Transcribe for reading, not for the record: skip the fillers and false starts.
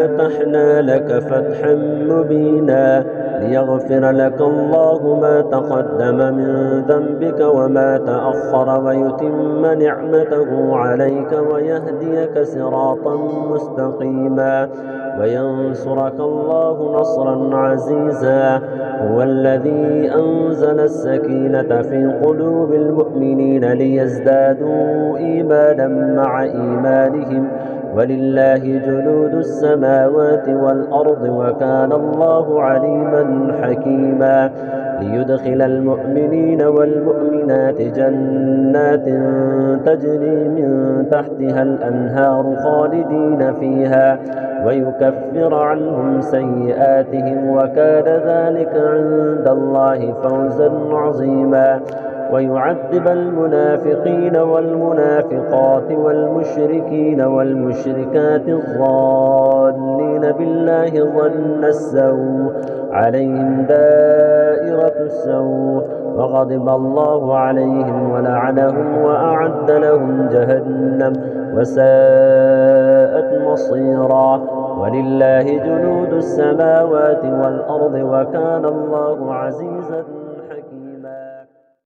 فَتَحْنَا لَكَ فَتْحًا مُّبِينًا لِيَغْفِرَ لَكَ اللَّهُ مَا تَقَدَّمَ مِن ذَنبِكَ وَمَا تَأَخَّرَ وَيُتِمَّ نِعْمَتَهُ عَلَيْكَ وَيَهْدِيَكَ صِرَاطًا مُّسْتَقِيمًا وَيَنصُرَكَ اللَّهُ نَصْرًا عَزِيزًا هُوَ الَّذِي أَنزَلَ السَّكِينَةَ فِي قُلُوبِ الْمُؤْمِنِينَ لِيَزْدَادُوا إِيمَانًا مَّعَ إِيمَانِهِمْ وَلِلَّهِ جُنُودُ السَّمَاوَاتِ وَالْأَرْضِ وَكَانَ اللَّهُ عَلِيمًا حَكِيمًا لِيُدْخِلَ الْمُؤْمِنِينَ وَالْمُؤْمِنَاتِ جَنَّاتٍ تَجْرِي مِن تَحْتِهَا الْأَنْهَارُ خَالِدِينَ فِيهَا وَيُكَفِّرَ عَنْهُمْ سَيِّئَاتِهِمْ وَكَانَ ذَلِكَ عِندَ الله فَوْزًا عَظِيمًا وَيُعَذِّبَ الْمُنَافِقِينَ وَالْمُنَافِقَاتِ وَالْمُشْرِكِينَ وَالْمُشْرِكَاتِ الظَّانِّينَ بِاللَّهِ ظَنَّ السَّوْءِ عَلَيْهِمْ دَائِرَةُ السَّوْءِ وَغَضِبَ اللَّهُ عَلَيْهِمْ وَلَعَنَهُمْ وَأَعَدَّ لَهُمْ جَهَنَّمَ وَسَاءَتْ مَصِيرًا وَلِلَّهِ جُنُودُ السَّمَاوَاتِ وَالْأَرْضِ وَكَانَ اللَّهُ عَزِيزًا